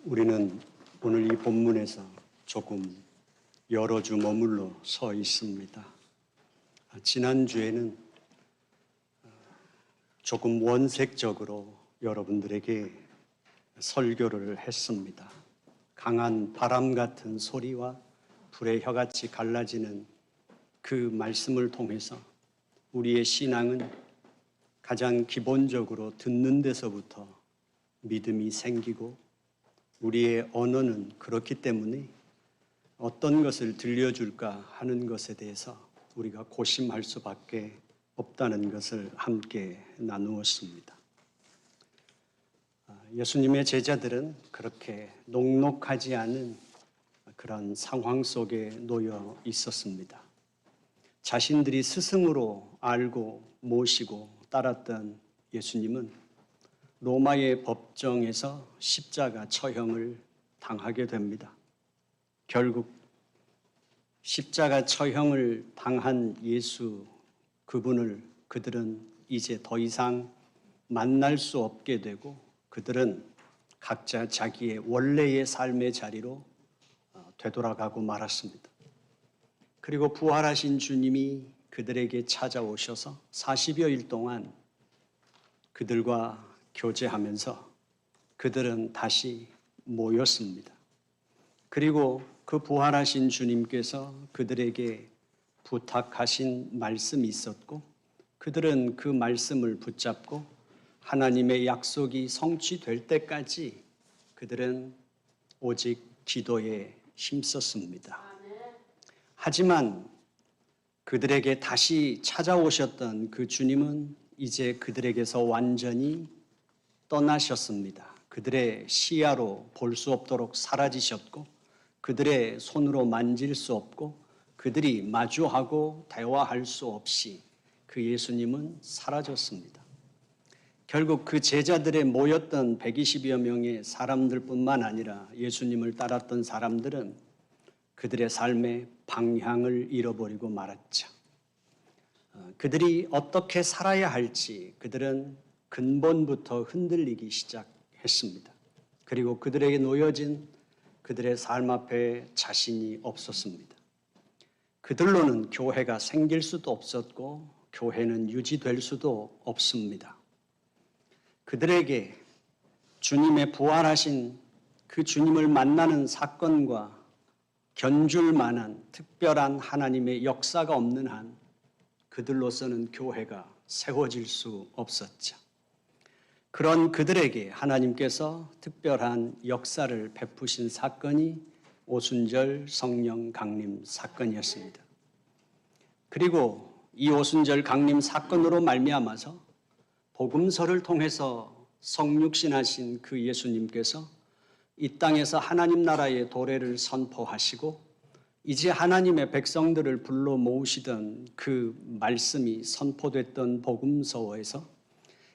우리는 오늘 이 본문에서 조금 여러 주 머물러 서 있습니다. 지난주에는 조금 원색적으로 여러분들에게 설교를 했습니다. 강한 바람 같은 소리와 불의 혀같이 갈라지는 그 말씀을 통해서 우리의 신앙은 가장 기본적으로 듣는 데서부터 믿음이 생기고, 우리의 언어는 그렇기 때문에 어떤 것을 들려줄까 하는 것에 대해서 우리가 고심할 수밖에 없다는 것을 함께 나누었습니다. 예수님의 제자들은 그렇게 녹록하지 않은 그런 상황 속에 놓여 있었습니다. 자신들이 스승으로 알고 모시고 따랐던 예수님은 로마의 법정에서 십자가 처형을 당하게 됩니다. 결국 십자가 처형을 당한 예수 그분을 그들은 이제 더 이상 만날 수 없게 되고, 그들은 각자 자기의 원래의 삶의 자리로 되돌아가고 말았습니다. 그리고 부활하신 주님이 그들에게 찾아오셔서 40여일 동안 그들과 교제하면서 그들은 다시 모였습니다. 그리고 그 부활하신 주님께서 그들에게 부탁하신 말씀이 있었고, 그들은 그 말씀을 붙잡고 하나님의 약속이 성취될 때까지 그들은 오직 기도에 힘썼습니다. 하지만 그들에게 다시 찾아오셨던 그 주님은 이제 그들에게서 완전히 떠나셨습니다. 그들의 시야로 볼 수 없도록 사라지셨고, 그들의 손으로 만질 수 없고, 그들이 마주하고 대화할 수 없이 그 예수님은 사라졌습니다. 결국 그 제자들에 모였던 120여 명의 사람들뿐만 아니라 예수님을 따랐던 사람들은 그들의 삶의 방향을 잃어버리고 말았죠. 그들이 어떻게 살아야 할지 그들은 근본부터 흔들리기 시작했습니다. 그리고 그들에게 놓여진 그들의 삶 앞에 자신이 없었습니다. 그들로는 교회가 생길 수도 없었고 교회는 유지될 수도 없습니다. 그들에게 주님의 부활하신 그 주님을 만나는 사건과 견줄 만한 특별한 하나님의 역사가 없는 한 그들로서는 교회가 세워질 수 없었죠. 그런 그들에게 하나님께서 특별한 역사를 베푸신 사건이 오순절 성령 강림 사건이었습니다. 그리고 이 오순절 강림 사건으로 말미암아서 복음서를 통해서 성육신하신 그 예수님께서 이 땅에서 하나님 나라의 도래를 선포하시고, 이제 하나님의 백성들을 불러 모으시던 그 말씀이 선포됐던 복음서에서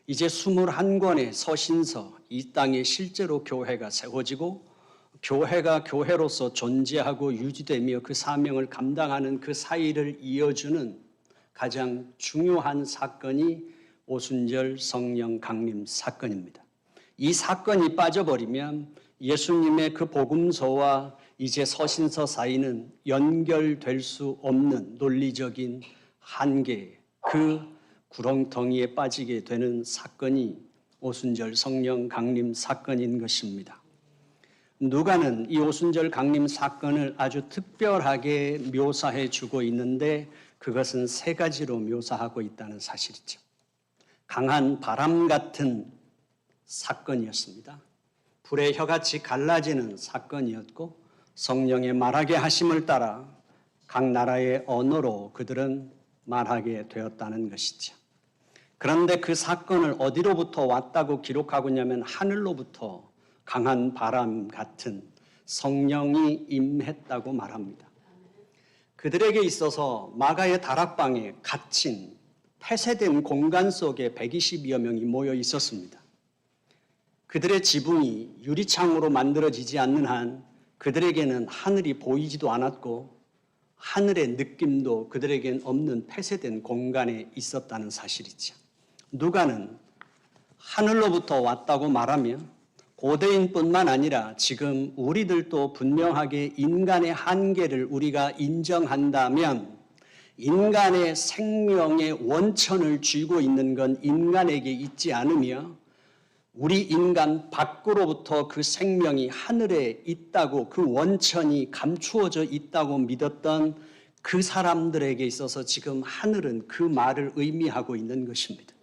이제 21권의 서신서, 이 땅에 실제로 교회가 세워지고 교회가 교회로서 존재하고 유지되며 그 사명을 감당하는 그 사이를 이어주는 가장 중요한 사건이 오순절 성령 강림 사건입니다. 이 사건이 빠져버리면 예수님의 그 복음서와 이제 서신서 사이는 연결될 수 없는 논리적인 한계, 그 구렁텅이에 빠지게 되는 사건이 오순절 성령 강림 사건인 것입니다. 누가는 이 오순절 강림 사건을 아주 특별하게 묘사해 주고 있는데, 그것은 세 가지로 묘사하고 있다는 사실이죠. 강한 바람 같은 사건이었습니다. 불의 혀같이 갈라지는 사건이었고, 성령의 말하게 하심을 따라 각 나라의 언어로 그들은 말하게 되었다는 것이죠. 그런데 그 사건을 어디로부터 왔다고 기록하고 있냐면 하늘로부터 강한 바람 같은 성령이 임했다고 말합니다. 그들에게 있어서 마가의 다락방에 갇힌 폐쇄된 공간 속에 120여 명이 모여 있었습니다. 그들의 지붕이 유리창으로 만들어지지 않는 한 그들에게는 하늘이 보이지도 않았고, 하늘의 느낌도 그들에겐 없는 폐쇄된 공간에 있었다는 사실이죠. 누가는 하늘로부터 왔다고 말하며 고대인뿐만 아니라 지금 우리들도 분명하게 인간의 한계를 우리가 인정한다면 인간의 생명의 원천을 쥐고 있는 건 인간에게 있지 않으며 우리 인간 밖으로부터 그 생명이 하늘에 있다고 그 원천이 감추어져 있다고 믿었던 그 사람들에게 있어서 지금 하늘은 그 말을 의미하고 있는 것입니다.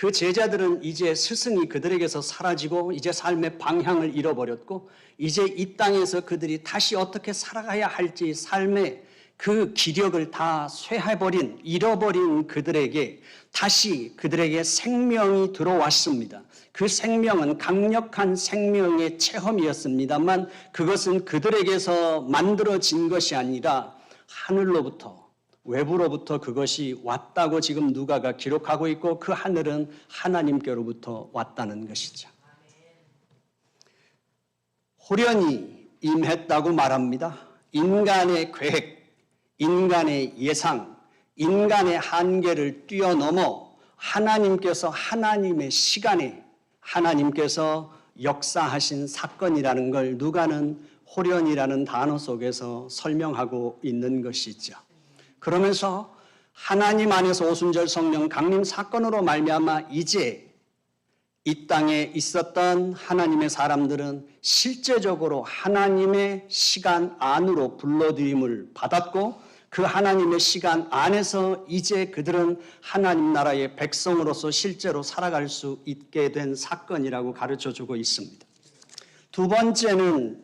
그 제자들은 이제 스승이 그들에게서 사라지고 이제 삶의 방향을 잃어버렸고 이제 이 땅에서 그들이 다시 어떻게 살아가야 할지 삶의 그 기력을 다 쇠해버린 잃어버린 그들에게 다시 그들에게 생명이 들어왔습니다. 그 생명은 강력한 생명의 체험이었습니다만 그것은 그들에게서 만들어진 것이 아니라 하늘로부터 외부로부터 그것이 왔다고 지금 누가가 기록하고 있고 그 하늘은 하나님께로부터 왔다는 것이죠. 호련히 임했다고 말합니다. 인간의 계획, 인간의 예상, 인간의 한계를 뛰어넘어 하나님께서 하나님의 시간에 하나님께서 역사하신 사건이라는 걸 누가는 호련이라는 단어 속에서 설명하고 있는 것이죠. 그러면서 하나님 안에서 오순절 성령 강림 사건으로 말미암아 이제 이 땅에 있었던 하나님의 사람들은 실제적으로 하나님의 시간 안으로 불러들임을 받았고 그 하나님의 시간 안에서 이제 그들은 하나님 나라의 백성으로서 실제로 살아갈 수 있게 된 사건이라고 가르쳐주고 있습니다. 두 번째는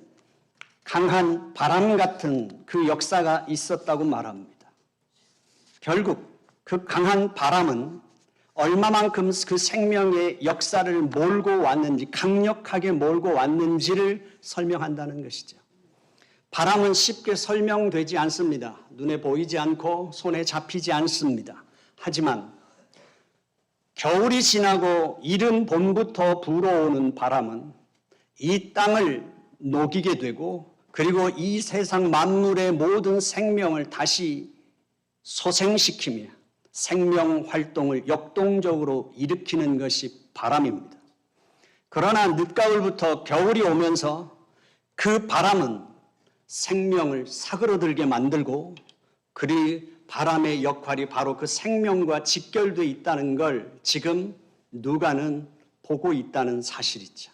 강한 바람 같은 그 역사가 있었다고 말합니다. 결국 그 강한 바람은 얼마만큼 그 생명의 역사를 몰고 왔는지, 강력하게 몰고 왔는지를 설명한다는 것이죠. 바람은 쉽게 설명되지 않습니다. 눈에 보이지 않고 손에 잡히지 않습니다. 하지만 겨울이 지나고 이른 봄부터 불어오는 바람은 이 땅을 녹이게 되고 그리고 이 세상 만물의 모든 생명을 다시 소생시키며 생명 활동을 역동적으로 일으키는 것이 바람입니다. 그러나 늦가을부터 겨울이 오면서 그 바람은 생명을 사그러들게 만들고 그 바람의 역할이 바로 그 생명과 직결되어 있다는 걸 지금 누가는 보고 있다는 사실이죠.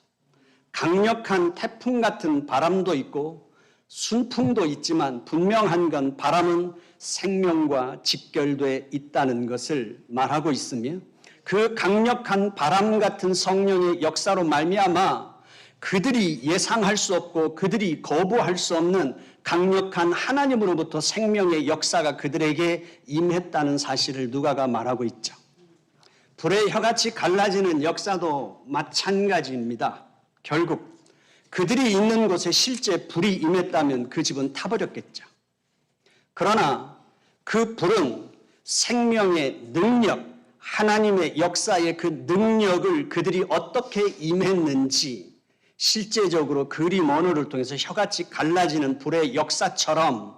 강력한 태풍 같은 바람도 있고 순풍도 있지만 분명한 건 바람은 생명과 직결되어 있다는 것을 말하고 있으며 그 강력한 바람 같은 성령의 역사로 말미암아 그들이 예상할 수 없고 그들이 거부할 수 없는 강력한 하나님으로부터 생명의 역사가 그들에게 임했다는 사실을 누가가 말하고 있죠. 불의 혀같이 갈라지는 역사도 마찬가지입니다. 결국 그들이 있는 곳에 실제 불이 임했다면 그 집은 타버렸겠죠. 그러나 그 불은 생명의 능력, 하나님의 역사의 그 능력을 그들이 어떻게 임했는지 실제적으로 그림 언어를 통해서 혀같이 갈라지는 불의 역사처럼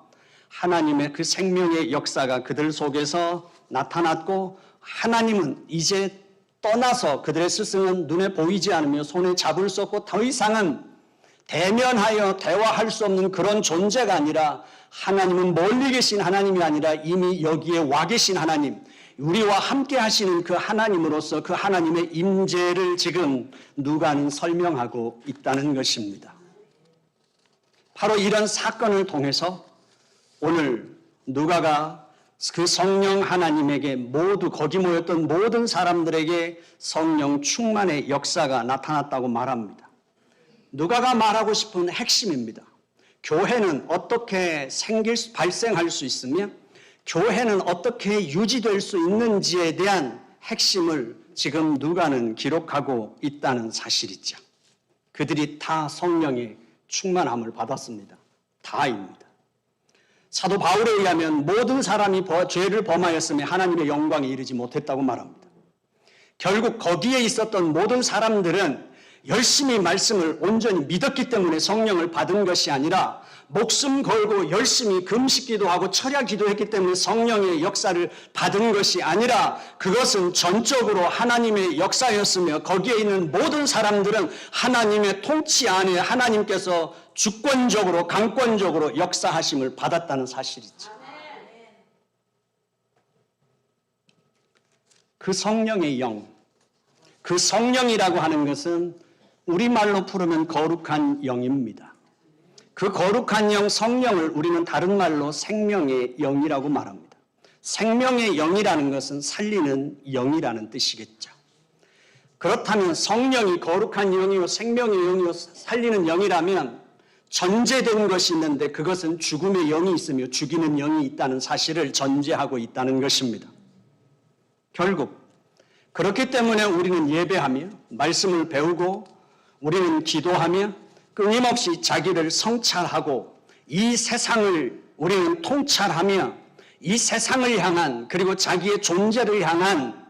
하나님의 그 생명의 역사가 그들 속에서 나타났고 하나님은 이제 떠나서 그들의 스승은 눈에 보이지 않으며 손에 잡을 수 없고 더 이상은 대면하여 대화할 수 없는 그런 존재가 아니라 하나님은 멀리 계신 하나님이 아니라 이미 여기에 와 계신 하나님, 우리와 함께 하시는 그 하나님으로서 그 하나님의 임재를 지금 누가는 설명하고 있다는 것입니다. 바로 이런 사건을 통해서 오늘 누가가 그 성령 하나님에게 모두 거기 모였던 모든 사람들에게 성령 충만의 역사가 나타났다고 말합니다. 누가가 말하고 싶은 핵심입니다. 교회는 어떻게 발생할 수 있으며 교회는 어떻게 유지될 수 있는지에 대한 핵심을 지금 누가는 기록하고 있다는 사실이죠. 그들이 다 성령의 충만함을 받았습니다. 다입니다. 사도 바울에 의하면 모든 사람이 죄를 범하였으며 하나님의 영광에 이르지 못했다고 말합니다. 결국 거기에 있었던 모든 사람들은 열심히 말씀을 온전히 믿었기 때문에 성령을 받은 것이 아니라 목숨 걸고 열심히 금식기도 하고 철야 기도했기 때문에 성령의 역사를 받은 것이 아니라 그것은 전적으로 하나님의 역사였으며 거기에 있는 모든 사람들은 하나님의 통치 안에 하나님께서 주권적으로 강권적으로 역사하심을 받았다는 사실이죠. 그 성령의 영, 그 성령이라고 하는 것은 우리말로 풀으면 거룩한 영입니다. 그 거룩한 영 성령을 우리는 다른 말로 생명의 영이라고 말합니다. 생명의 영이라는 것은 살리는 영이라는 뜻이겠죠. 그렇다면 성령이 거룩한 영이요 생명의 영이요 살리는 영이라면 전제된 것이 있는데 그것은 죽음의 영이 있으며 죽이는 영이 있다는 사실을 전제하고 있다는 것입니다. 결국 그렇기 때문에 우리는 예배하며 말씀을 배우고 우리는 기도하며 끊임없이 자기를 성찰하고 이 세상을 우리는 통찰하며 이 세상을 향한 그리고 자기의 존재를 향한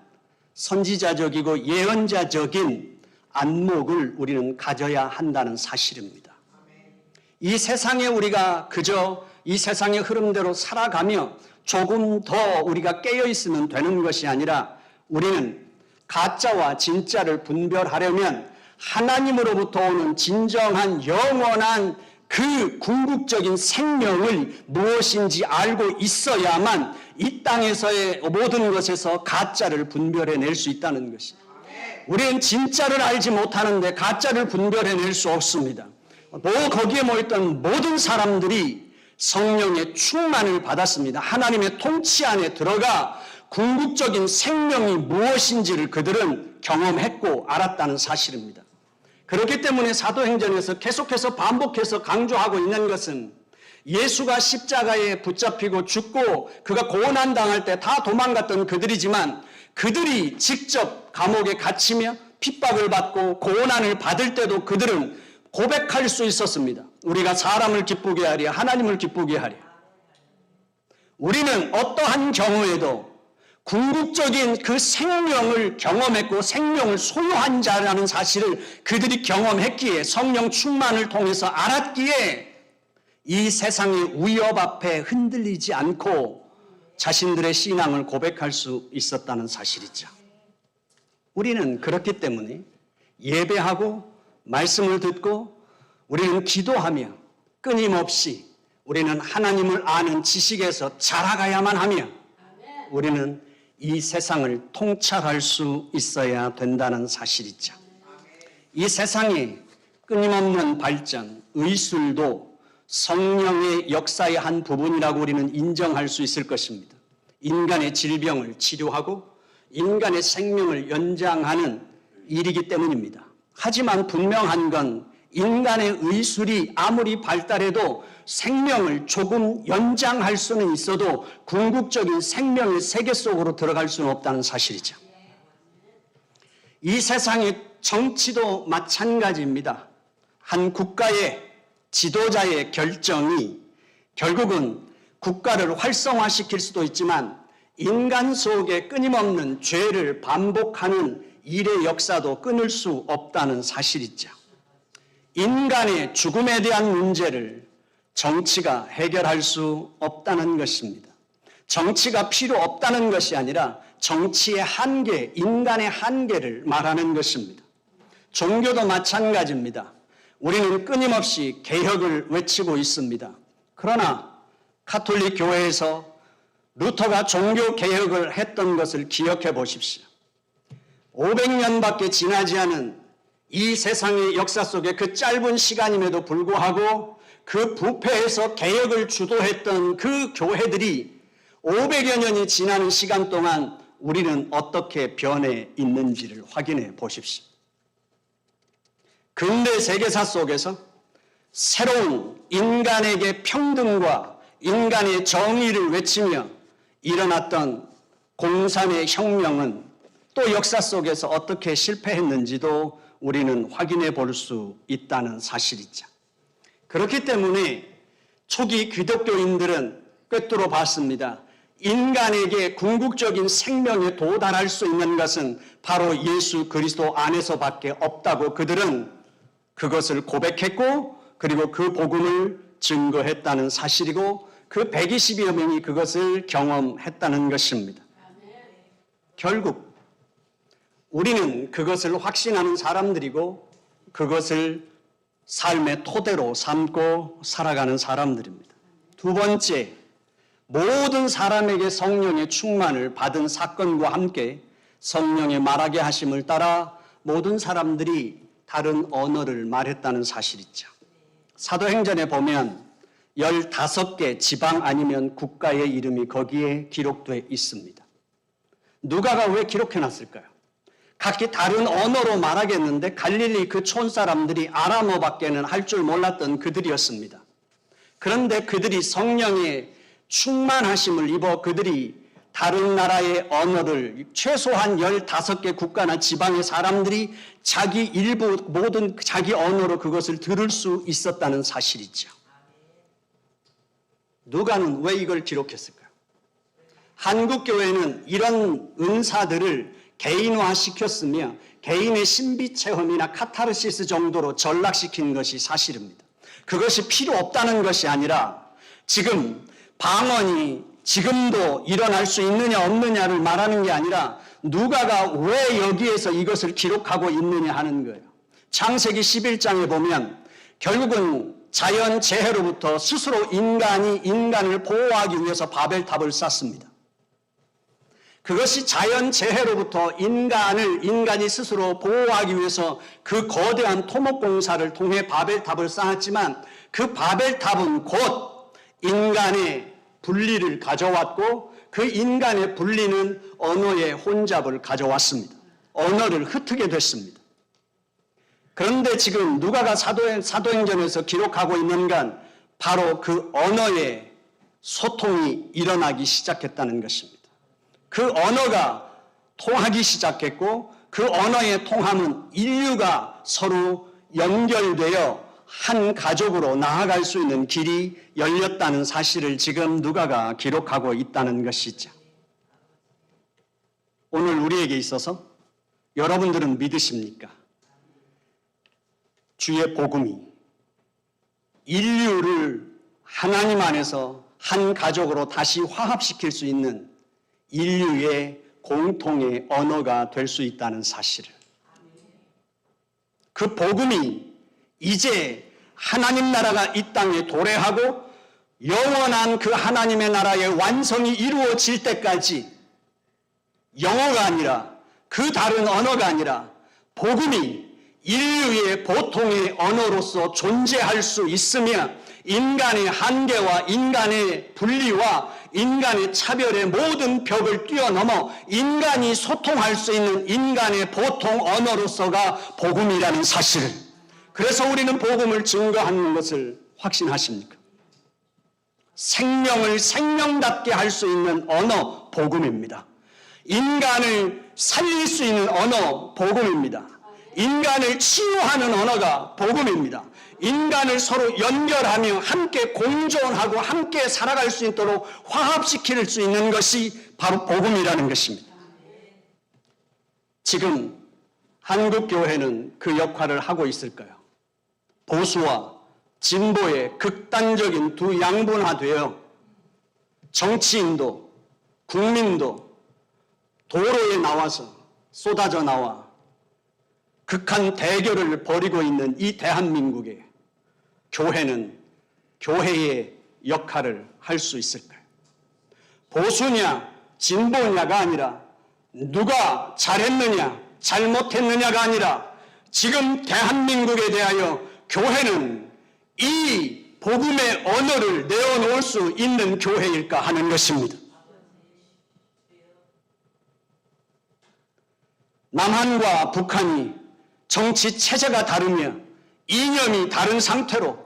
선지자적이고 예언자적인 안목을 우리는 가져야 한다는 사실입니다. 이 세상에 우리가 그저 이 세상의 흐름대로 살아가며 조금 더 우리가 깨어 있으면 되는 것이 아니라 우리는 가짜와 진짜를 분별하려면 하나님으로부터 오는 진정한 영원한 그 궁극적인 생명을 무엇인지 알고 있어야만 이 땅에서의 모든 것에서 가짜를 분별해낼 수 있다는 것입니다. 우리는 진짜를 알지 못하는데 가짜를 분별해낼 수 없습니다. 거기에 모였던 모든 사람들이 성령의 충만을 받았습니다. 하나님의 통치 안에 들어가 궁극적인 생명이 무엇인지를 그들은 경험했고 알았다는 사실입니다. 그렇기 때문에 사도행전에서 계속해서 반복해서 강조하고 있는 것은 예수가 십자가에 붙잡히고 죽고 그가 고난당할 때 다 도망갔던 그들이지만 그들이 직접 감옥에 갇히며 핍박을 받고 고난을 받을 때도 그들은 고백할 수 있었습니다. 우리가 사람을 기쁘게 하랴 하나님을 기쁘게 하랴. 우리는 어떠한 경우에도 궁극적인 그 생명을 경험했고 생명을 소유한 자라는 사실을 그들이 경험했기에 성령 충만을 통해서 알았기에 이 세상의 위협 앞에 흔들리지 않고 자신들의 신앙을 고백할 수 있었다는 사실이죠. 우리는 그렇기 때문에 예배하고 말씀을 듣고 우리는 기도하며 끊임없이 우리는 하나님을 아는 지식에서 자라가야만 하며 우리는 이 세상을 통찰할 수 있어야 된다는 사실이죠. 이 세상의 끊임없는 발전, 의술도 성령의 역사의 한 부분이라고 우리는 인정할 수 있을 것입니다. 인간의 질병을 치료하고 인간의 생명을 연장하는 일이기 때문입니다. 하지만 분명한 건 인간의 의술이 아무리 발달해도 생명을 조금 연장할 수는 있어도 궁극적인 생명의 세계 속으로 들어갈 수는 없다는 사실이죠. 이 세상의 정치도 마찬가지입니다. 한 국가의 지도자의 결정이 결국은 국가를 활성화시킬 수도 있지만 인간 속에 끊임없는 죄를 반복하는 일의 역사도 끊을 수 없다는 사실이죠. 인간의 죽음에 대한 문제를 정치가 해결할 수 없다는 것입니다. 정치가 필요 없다는 것이 아니라 정치의 한계, 인간의 한계를 말하는 것입니다. 종교도 마찬가지입니다. 우리는 끊임없이 개혁을 외치고 있습니다. 그러나 가톨릭 교회에서 루터가 종교 개혁을 했던 것을 기억해 보십시오. 500년밖에 지나지 않은 이 세상의 역사 속에 그 짧은 시간임에도 불구하고 그 부패에서 개혁을 주도했던 그 교회들이 500여 년이 지나는 시간 동안 우리는 어떻게 변해 있는지를 확인해 보십시오. 근대 세계사 속에서 새로운 인간에게 평등과 인간의 정의를 외치며 일어났던 공산의 혁명은 또 역사 속에서 어떻게 실패했는지도 우리는 확인해 볼 수 있다는 사실이죠. 그렇기 때문에 초기 기독교인들은 꿰뚫어 봤습니다. 인간에게 궁극적인 생명에 도달할 수 있는 것은 바로 예수 그리스도 안에서밖에 없다고 그들은 그것을 고백했고, 그리고 그 복음을 증거했다는 사실이고, 그 120여 명이 그것을 경험했다는 것입니다. 결국 우리는 그것을 확신하는 사람들이고 그것을 삶의 토대로 삼고 살아가는 사람들입니다. 두 번째, 모든 사람에게 성령의 충만을 받은 사건과 함께 성령의 말하게 하심을 따라 모든 사람들이 다른 언어를 말했다는 사실이죠. 사도행전에 보면 15개 지방 아니면 국가의 이름이 거기에 기록되어 있습니다. 누가가 왜 기록해놨을까요? 각기 다른 언어로 말하겠는데 갈릴리 그 촌 사람들이 아람어밖에는 할 줄 몰랐던 그들이었습니다. 그런데 그들이 성령의 충만하심을 입어 그들이 다른 나라의 언어를 최소한 15개 국가나 지방의 사람들이 자기 일부 모든 자기 언어로 그것을 들을 수 있었다는 사실이죠. 누가는 왜 이걸 기록했을까요? 한국교회는 이런 은사들을 개인화시켰으며 개인의 신비체험이나 카타르시스 정도로 전락시킨 것이 사실입니다. 그것이 필요 없다는 것이 아니라 지금 방언이 지금도 일어날 수 있느냐 없느냐를 말하는 게 아니라 누가가 왜 여기에서 이것을 기록하고 있느냐 하는 거예요. 창세기 11장에 보면 결국은 자연 재해로부터 스스로 인간이 인간을 보호하기 위해서 바벨탑을 쌓습니다. 그것이 자연 재해로부터 인간이 스스로 보호하기 위해서 그 거대한 토목공사를 통해 바벨탑을 쌓았지만 그 바벨탑은 곧 인간의 분리를 가져왔고 그 인간의 분리는 언어의 혼잡을 가져왔습니다. 언어를 흩트게 됐습니다. 그런데 지금 누가가 사도행전에서 기록하고 있는 건 바로 그 언어의 소통이 일어나기 시작했다는 것입니다. 그 언어가 통하기 시작했고 그 언어의 통함은 인류가 서로 연결되어 한 가족으로 나아갈 수 있는 길이 열렸다는 사실을 지금 누가가 기록하고 있다는 것이죠. 오늘 우리에게 있어서 여러분들은 믿으십니까? 주의 복음이 인류를 하나님 안에서 한 가족으로 다시 화합시킬 수 있는 인류의 공통의 언어가 될 수 있다는 사실을, 그 복음이 이제 하나님 나라가 이 땅에 도래하고 영원한 그 하나님의 나라의 완성이 이루어질 때까지 영어가 아니라 그 다른 언어가 아니라 복음이 인류의 보통의 언어로서 존재할 수 있으며 인간의 한계와 인간의 분리와 인간의 차별의 모든 벽을 뛰어넘어 인간이 소통할 수 있는 인간의 보통 언어로서가 복음이라는 사실을, 그래서 우리는 복음을 증거하는 것을 확신하십니까? 생명을 생명답게 할 수 있는 언어 복음입니다. 인간을 살릴 수 있는 언어 복음입니다. 인간을 치유하는 언어가 복음입니다. 인간을 서로 연결하며 함께 공존하고 함께 살아갈 수 있도록 화합시킬 수 있는 것이 바로 복음이라는 것입니다. 지금 한국교회는 그 역할을 하고 있을까요? 보수와 진보의 극단적인 두 양분화되어 정치인도 국민도 도로에 나와서 쏟아져 나와 극한 대결을 벌이고 있는 이 대한민국에 교회는 교회의 역할을 할 수 있을까요? 보수냐 진보냐가 아니라 누가 잘했느냐 잘못했느냐가 아니라 지금 대한민국에 대하여 교회는 이 복음의 언어를 내어놓을 수 있는 교회일까 하는 것입니다. 남한과 북한이 정치 체제가 다르며 이념이 다른 상태로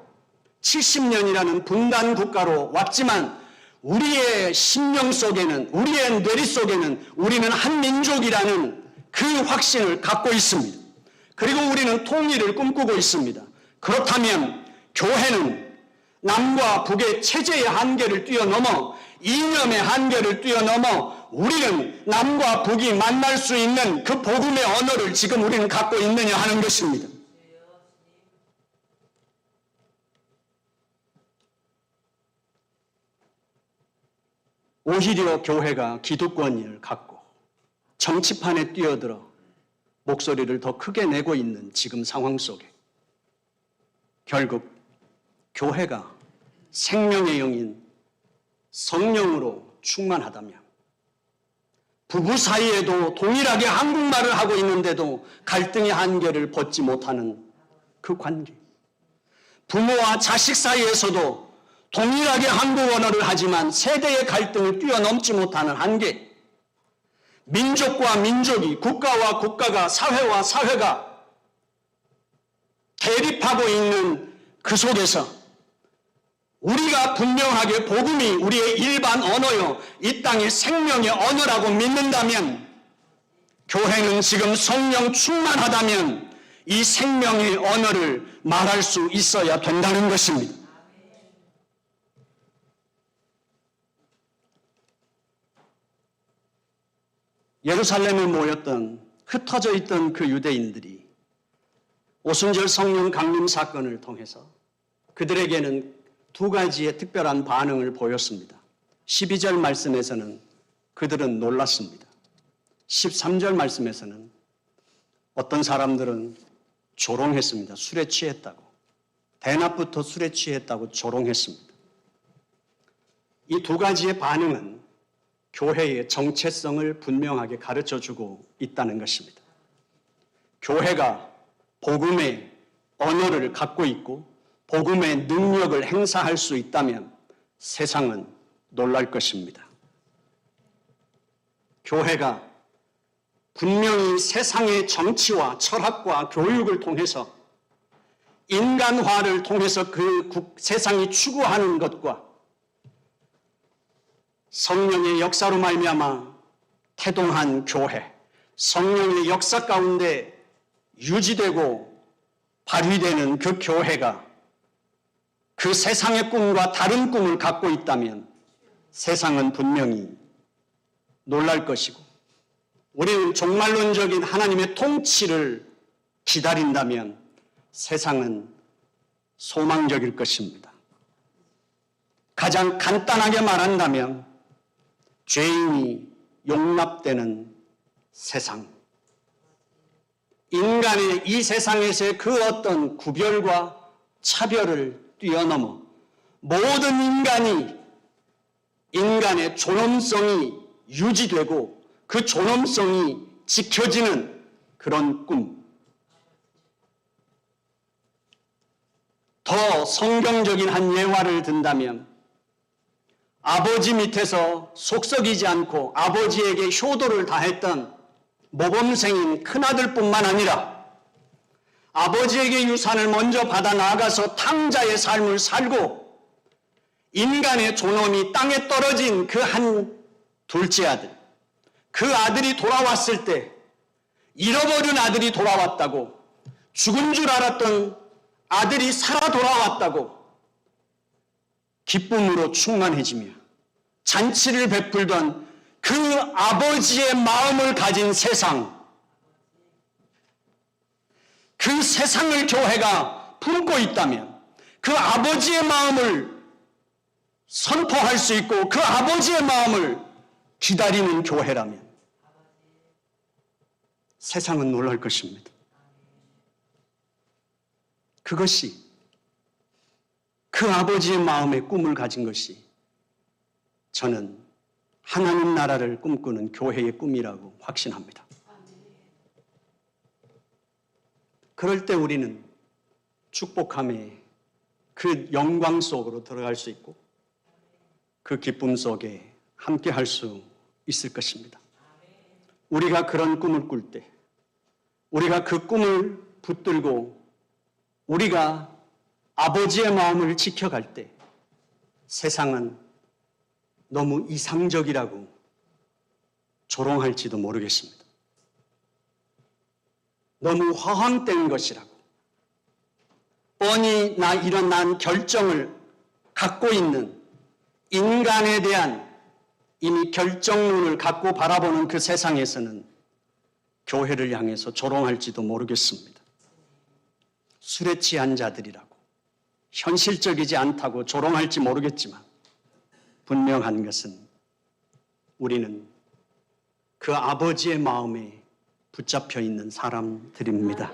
70년이라는 분단 국가로 왔지만 우리의 심령 속에는, 우리의 뇌리 속에는 우리는 한 민족이라는 그 확신을 갖고 있습니다. 그리고 우리는 통일을 꿈꾸고 있습니다. 그렇다면 교회는 남과 북의 체제의 한계를 뛰어넘어 이념의 한계를 뛰어넘어 우리는 남과 북이 만날 수 있는 그 복음의 언어를 지금 우리는 갖고 있느냐 하는 것입니다. 오히려 교회가 기득권을 갖고 정치판에 뛰어들어 목소리를 더 크게 내고 있는 지금 상황 속에 결국 교회가 생명의 영인 성령으로 충만하다면 부부 사이에도 동일하게 한국말을 하고 있는데도 갈등의 한계를 벗지 못하는 그 관계, 부모와 자식 사이에서도 동일하게 한국 언어를 하지만 세대의 갈등을 뛰어넘지 못하는 한계, 민족과 민족이, 국가와 국가가, 사회와 사회가 대립하고 있는 그 속에서 우리가 분명하게 복음이 우리의 일반 언어요, 이 땅의 생명의 언어라고 믿는다면, 교회는 지금 성령 충만하다면 이 생명의 언어를 말할 수 있어야 된다는 것입니다. 예루살렘에 모였던 흩어져 있던 그 유대인들이 오순절 성령 강림 사건을 통해서 그들에게는 두 가지의 특별한 반응을 보였습니다. 12절 말씀에서는 그들은 놀랐습니다. 13절 말씀에서는 어떤 사람들은 조롱했습니다. 술에 취했다고. 대낮부터 술에 취했다고 조롱했습니다. 이 두 가지의 반응은 교회의 정체성을 분명하게 가르쳐주고 있다는 것입니다. 교회가 복음의 언어를 갖고 있고 복음의 능력을 행사할 수 있다면 세상은 놀랄 것입니다. 교회가 분명히 세상의 정치와 철학과 교육을 통해서 인간화를 통해서 그 세상이 추구하는 것과 성령의 역사로 말미암아 태동한 교회, 성령의 역사 가운데 유지되고 발휘되는 그 교회가 그 세상의 꿈과 다른 꿈을 갖고 있다면 세상은 분명히 놀랄 것이고, 우리는 종말론적인 하나님의 통치를 기다린다면 세상은 소망적일 것입니다. 가장 간단하게 말한다면 죄인이 용납되는 세상, 인간의 이 세상에서의 그 어떤 구별과 차별을 뛰어넘어 모든 인간이 인간의 존엄성이 유지되고 그 존엄성이 지켜지는 그런 꿈. 더 성경적인 한 예화를 든다면 아버지 밑에서 속썩이지 않고 아버지에게 효도를 다했던 모범생인 큰아들뿐만 아니라 아버지에게 유산을 먼저 받아 나가서 탕자의 삶을 살고 인간의 존엄이 땅에 떨어진 그 한 둘째 아들, 그 아들이 돌아왔을 때 잃어버린 아들이 돌아왔다고, 죽은 줄 알았던 아들이 살아 돌아왔다고 기쁨으로 충만해지며 잔치를 베풀던 그 아버지의 마음을 가진 세상, 그 세상을 교회가 품고 있다면, 그 아버지의 마음을 선포할 수 있고 그 아버지의 마음을 기다리는 교회라면 세상은 놀랄 것입니다. 그것이, 그 아버지의 마음의 꿈을 가진 것이 저는 하나님 나라를 꿈꾸는 교회의 꿈이라고 확신합니다. 그럴 때 우리는 축복함의 그 영광 속으로 들어갈 수 있고 그 기쁨 속에 함께 할 수 있을 것입니다. 우리가 그런 꿈을 꿀 때, 우리가 그 꿈을 붙들고 우리가 아버지의 마음을 지켜갈 때 세상은 너무 이상적이라고 조롱할지도 모르겠습니다. 너무 허황된 것이라고, 뻔히 난 결정을 갖고 있는 인간에 대한 이미 결정론을 갖고 바라보는 그 세상에서는 교회를 향해서 조롱할지도 모르겠습니다. 술에 취한 자들이라고, 현실적이지 않다고 조롱할지 모르겠지만 분명한 것은 우리는 그 아버지의 마음에 붙잡혀 있는 사람들입니다.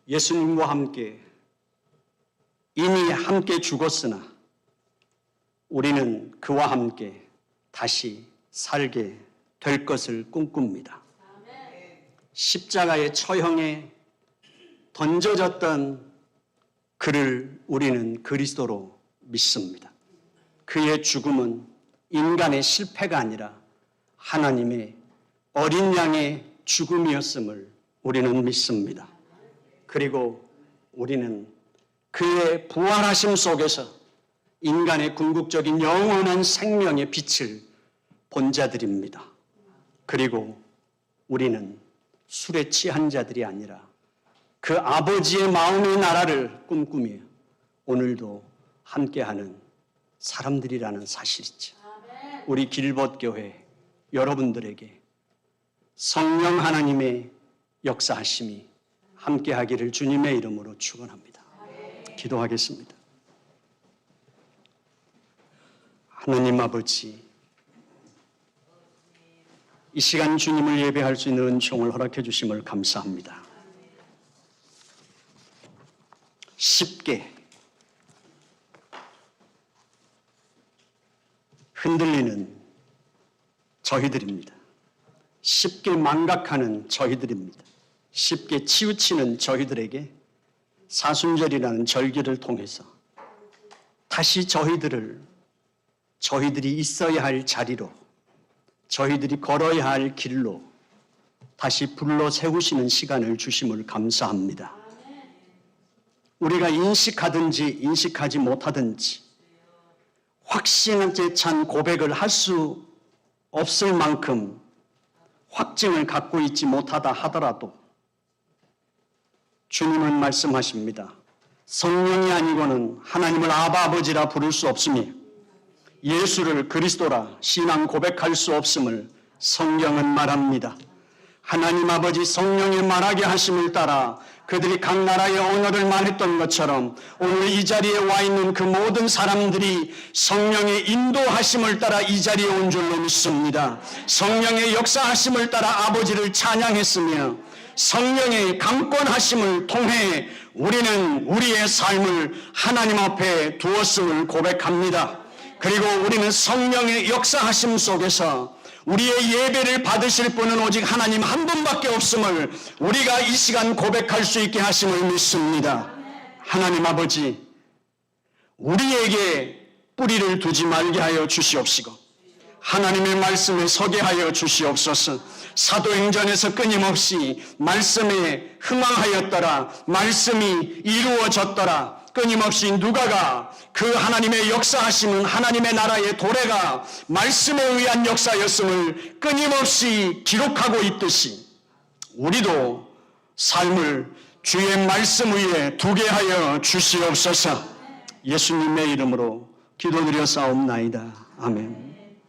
예수님과 함께 이미 함께 죽었으나 우리는 그와 함께 다시 살게 될 것을 꿈꿉니다. 십자가의 처형에 던져졌던 그를 우리는 그리스도로 믿습니다. 그의 죽음은 인간의 실패가 아니라 하나님의 어린 양의 죽음이었음을 우리는 믿습니다. 그리고 우리는 그의 부활하심 속에서 인간의 궁극적인 영원한 생명의 빛을 본 자들입니다. 그리고 우리는 술에 취한 자들이 아니라 그 아버지의 마음의 나라를 꿈꾸며 오늘도 함께하는 사람들이라는 사실이죠. 우리 길벗교회 여러분들에게 성령 하나님의 역사하심이 함께하기를 주님의 이름으로 축원합니다. 기도하겠습니다. 하나님 아버지, 이 시간 주님을 예배할 수 있는 은총을 허락해 주심을 감사합니다. 쉽게 흔들리는 저희들입니다. 쉽게 망각하는 저희들입니다. 쉽게 치우치는 저희들에게 사순절이라는 절기를 통해서 다시 저희들이 있어야 할 자리로, 저희들이 걸어야 할 길로 다시 불러 세우시는 시간을 주심을 감사합니다. 우리가 인식하든지 인식하지 못하든지 확신에 찬 고백을 할 수 없을 만큼 확증을 갖고 있지 못하다 하더라도 주님은 말씀하십니다. 성령이 아니고는 하나님을 아바 아버지라 부를 수 없으며 예수를 그리스도라 신앙 고백할 수 없음을 성경은 말합니다. 하나님 아버지 성령의 말하게 하심을 따라 그들이 각 나라의 언어를 말했던 것처럼 오늘 이 자리에 와 있는 그 모든 사람들이 성령의 인도하심을 따라 이 자리에 온 줄로 믿습니다. 성령의 역사하심을 따라 아버지를 찬양했으며 성령의 강권하심을 통해 우리는 우리의 삶을 하나님 앞에 두었음을 고백합니다. 그리고 우리는 성령의 역사하심 속에서 우리의 예배를 받으실 분은 오직 하나님 한 분밖에 없음을 우리가 이 시간 고백할 수 있게 하심을 믿습니다. 하나님 아버지, 우리에게 뿌리를 두지 말게 하여 주시옵시고 하나님의 말씀에 서게 하여 주시옵소서. 사도행전에서 끊임없이 말씀에 흥황하였더라, 말씀이 이루어졌더라, 끊임없이 누가가 그 하나님의 역사하심은 하나님의 나라의 도래가 말씀에 의한 역사였음을 끊임없이 기록하고 있듯이 우리도 삶을 주의 말씀 위에 두게 하여 주시옵소서. 예수님의 이름으로 기도드려 싸움나이다. 아멘.